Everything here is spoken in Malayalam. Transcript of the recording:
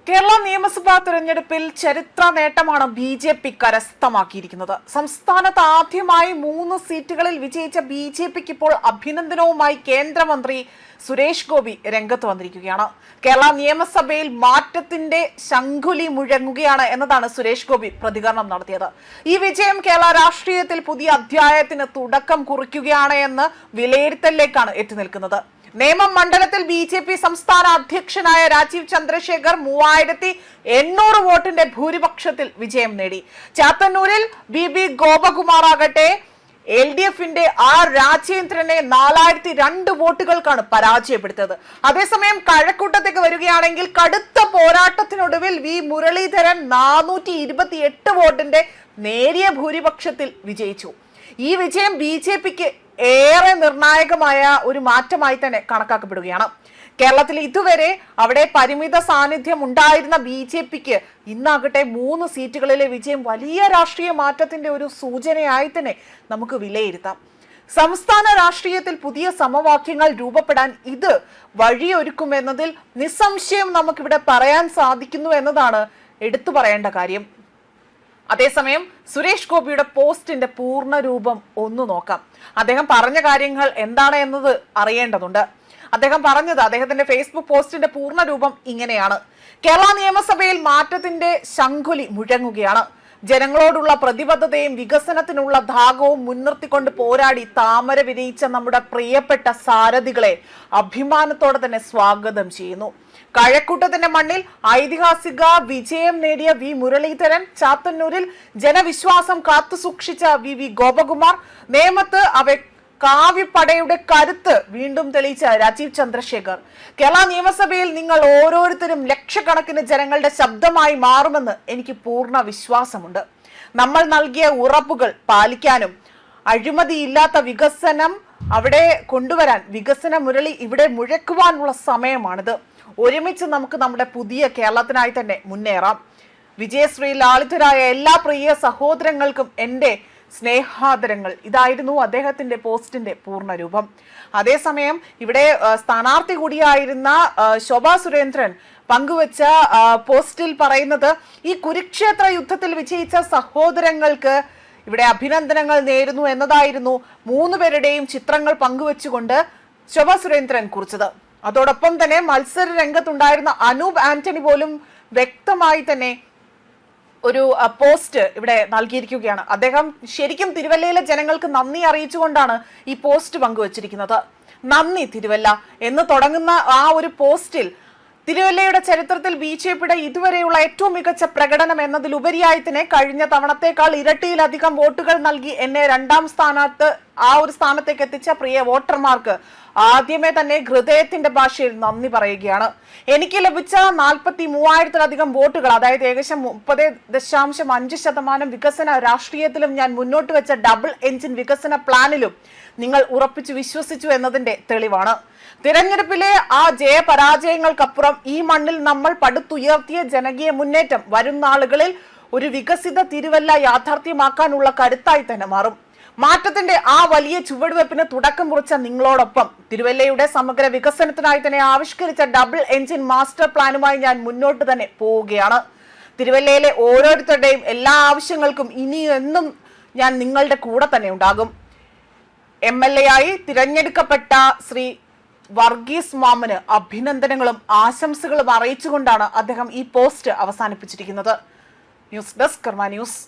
കേരള നിയമസഭാ തെരഞ്ഞെടുപ്പിൽ ചരിത്ര നേട്ടമാണ് ബി.ജെ.പി കരസ്ഥമാക്കിയിരിക്കുന്നത്. സംസ്ഥാനത്ത് ആദ്യമായി 3 സീറ്റുകളിൽ വിജയിച്ച ബി.ജെ.പിക്ക് ഇപ്പോൾ അഭിനന്ദനവുമായി കേന്ദ്രമന്ത്രി സുരേഷ് ഗോപി രംഗത്ത് വന്നിരിക്കുകയാണ്. കേരള നിയമസഭയിൽ മാറ്റത്തിന്റെ ശംഖുലി മുഴങ്ങുകയാണ് എന്നതാണ് സുരേഷ് ഗോപി പ്രതികരണം നടത്തിയത്. ഈ വിജയം കേരള രാഷ്ട്രീയത്തിൽ പുതിയ അധ്യായത്തിന് തുടക്കം കുറിക്കുകയാണ് എന്ന് വിലയിരുത്തലിലേക്കാണ് എത്തി നിൽക്കുന്നത്. നേമം മണ്ഡലത്തിൽ ബി.ജെ.പി സംസ്ഥാന അധ്യക്ഷനായ രാജീവ് ചന്ദ്രശേഖർ 3800 വോട്ടിന്റെ ഭൂരിപക്ഷത്തിൽ വിജയം നേടി. ചാത്തന്നൂരിൽ ബി ഗോപകുമാർ ആകട്ടെ LDFന്റെ രാജേന്ദ്രനെ 4002 വോട്ടുകൾക്കാണ് പരാജയപ്പെടുത്തിയത്. അതേസമയം കഴക്കൂട്ടത്തേക്ക് വരികയാണെങ്കിൽ കടുത്ത പോരാട്ടത്തിനൊടുവിൽ മുരളീധരൻ 428 വോട്ടിന്റെ നേരിയ ഭൂരിപക്ഷത്തിൽ വിജയിച്ചു. ഈ വിജയം ബി.ജെ.പിക്ക് ഏറെ നിർണായകമായ ഒരു മാറ്റമായി തന്നെ കണക്കാക്കപ്പെടുകയാണ്. കേരളത്തിൽ ഇതുവരെ അവിടെ പരിമിത സാന്നിധ്യം ഉണ്ടായിരുന്ന ബി.ജെ.പിക്ക് ഇന്നാകട്ടെ 3 സീറ്റുകളിലെ വിജയം വലിയ രാഷ്ട്രീയ മാറ്റത്തിന്റെ ഒരു സൂചനയായി തന്നെ നമുക്ക് വിലയിരുത്താം. സംസ്ഥാന രാഷ്ട്രീയത്തിൽ പുതിയ സമവാക്യങ്ങൾ രൂപപ്പെടാൻ ഇത് വഴിയൊരുക്കുമെന്നതിൽ നിസ്സംശയം നമുക്കിവിടെ പറയാൻ സാധിക്കുന്നു എന്നതാണ് എടുത്തു പറയേണ്ട കാര്യം. അതേസമയം സുരേഷ് ഗോപിയുടെ പോസ്റ്റിന്റെ പൂർണ്ണ രൂപം ഒന്ന് നോക്കാം. അദ്ദേഹം പറഞ്ഞ കാര്യങ്ങൾ എന്താണ് എന്നത് അറിയേണ്ടതുണ്ട്. അദ്ദേഹത്തിന്റെ ഫേസ്ബുക്ക് പോസ്റ്റിന്റെ പൂർണ്ണ രൂപം ഇങ്ങനെയാണ്: കേരള നിയമസഭയിൽ മാറ്റത്തിന്റെ ശംഖുലി മുഴങ്ങുകയാണ്. ജനങ്ങളോടുള്ള പ്രതിബദ്ധതയും വികസനത്തിനുള്ള ദാഹവും മുൻനിർത്തിക്കൊണ്ട് പോരാടി താമര വിരിയിച്ച നമ്മുടെ പ്രിയപ്പെട്ട സാരഥികളെ അഭിമാനത്തോടെ തന്നെ സ്വാഗതം ചെയ്യുന്നു. കഴക്കൂട്ടത്തിന്റെ മണ്ണിൽ ഐതിഹാസിക വിജയം നേടിയ മുരളീധരൻ, ചാത്തന്നൂരിൽ ജനവിശ്വാസം കാത്തുസൂക്ഷിച്ച ഗോപകുമാർ, നേമത്ത് കാവ്യപ്പടയുടെ കരുത്ത് വീണ്ടും തെളിയിച്ച രാജീവ് ചന്ദ്രശേഖർ. കേരള നിയമസഭയിൽ നിങ്ങൾ ഓരോരുത്തരും ലക്ഷക്കണക്കിന് ജനങ്ങളുടെ ശബ്ദമായി മാറുമെന്ന് എനിക്ക് പൂർണ്ണ വിശ്വാസമുണ്ട്. നമ്മൾ നൽകിയ ഉറപ്പുകൾ പാലിക്കാനും അഴിമതിയില്ലാത്ത വികസനം അവിടെ കൊണ്ടുവരാൻ വികസന മുരളി ഇവിടെ മുഴക്കുവാനുള്ള സമയമാണിത്. ഒരുമിച്ച് നമുക്ക് നമ്മുടെ പുതിയ കേരളത്തിനായി തന്നെ മുന്നേറാം. വിജയശ്രീ ലാളിതരായ എല്ലാ പ്രിയ സഹോദരങ്ങൾക്കും എൻ്റെ സ്നേഹാദരങ്ങൾ. ഇതായിരുന്നു അദ്ദേഹത്തിന്റെ പോസ്റ്റിന്റെ പൂർണ്ണ രൂപം. അതേസമയം ഇവിടെ സ്ഥാനാർത്ഥി കൂടിയായിരുന്ന ശോഭാ സുരേന്ദ്രൻ പങ്കുവച്ച പോസ്റ്റിൽ പറയുന്നത്, ഈ കുരുക്ഷേത്ര യുദ്ധത്തിൽ വിജയിച്ച സഹോദരങ്ങൾക്ക് ഇവിടെ അഭിനന്ദനങ്ങൾ നേരുന്നു എന്നതായിരുന്നു 3 പേരുടെയും ചിത്രങ്ങൾ പങ്കുവെച്ചുകൊണ്ട് ശോഭാ സുരേന്ദ്രൻ കുറിച്ചത്. അതോടൊപ്പം തന്നെ മത്സര രംഗത്തുണ്ടായിരുന്ന അനൂപ് ആന്റണി പോലും വ്യക്തമായി തന്നെ ഒരു പോസ്റ്റ് ഇവിടെ നൽകിയിരിക്കുകയാണ്. അദ്ദേഹം ശരിക്കും തിരുവല്ലയിലെ ജനങ്ങൾക്ക് നന്ദി അറിയിച്ചുകൊണ്ടാണ് ഈ പോസ്റ്റ് പങ്കുവച്ചിരിക്കുന്നത്. നന്ദി തിരുവല്ല എന്ന് തുടങ്ങുന്ന ആ ഒരു പോസ്റ്റിൽ തിരുവല്ലയുടെ ചരിത്രത്തിൽ ബി.ജെ.പിയുടെ ഇതുവരെയുള്ള ഏറ്റവും മികച്ച പ്രകടനം എന്നതിലുപരിയായി തന്നെ കഴിഞ്ഞ തവണത്തേക്കാൾ ഇരട്ടിയിലധികം വോട്ടുകൾ നൽകി എന്നെ 2ാം സ്ഥാനത്ത് സ്ഥാനത്തേക്ക് എത്തിച്ച പ്രിയ വോട്ടർമാർക്ക് ആദ്യമേ തന്നെ ഹൃദയത്തിന്റെ ഭാഷയിൽ നന്ദി പറയുകയാണ്. എനിക്ക് ലഭിച്ച 43,000-ലധികം വോട്ടുകൾ, അതായത് ഏകദേശം 30.5% വികസന രാഷ്ട്രീയത്തിലും ഞാൻ മുന്നോട്ട് വെച്ച ഡബിൾ എഞ്ചിൻ വികസന പ്ലാനിലും നിങ്ങൾ ഉറപ്പിച്ചു വിശ്വസിച്ചു എന്നതിന്റെ തെളിവാണ്. തിരഞ്ഞെടുപ്പിലെ ആ ജയപരാജയങ്ങൾക്കപ്പുറം ഈ മണ്ണിൽ നമ്മൾ പടുത്തുയർത്തിയ ജനകീയ മുന്നേറ്റം വരും നാളുകളിൽ ഒരു വികസിത തിരുവല്ല യാഥാർത്ഥ്യമാക്കാനുള്ള കരുത്തായി തന്നെ മാറും. മാറ്റത്തിന്റെ ആ വലിയ ചുവടുവെപ്പിന് തുടക്കം കുറിച്ച നിങ്ങളോടൊപ്പം തിരുവല്ലയുടെ സമഗ്ര വികസനത്തിനായി തന്നെ ആവിഷ്കരിച്ച ഡബിൾ എഞ്ചിൻ മാസ്റ്റർ പ്ലാനുമായി ഞാൻ മുന്നോട്ട് തന്നെ പോവുകയാണ്. തിരുവല്ലയിലെ ഓരോരുത്തരുടെയും എല്ലാ ആവശ്യങ്ങൾക്കും ഇനിയെന്നും ഞാൻ നിങ്ങളുടെ കൂടെ തന്നെ ഉണ്ടാകും. MLA ആയി തിരഞ്ഞെടുക്കപ്പെട്ട ശ്രീ വർഗീസ് മാമന് അഭിനന്ദനങ്ങളും ആശംസകളും അറിയിച്ചുകൊണ്ടാണ് അദ്ദേഹം ഈ പോസ്റ്റ് അവസാനിപ്പിച്ചിരിക്കുന്നത്. ന്യൂസ് ഡെസ്ക് കർമ്മ ന്യൂസ്.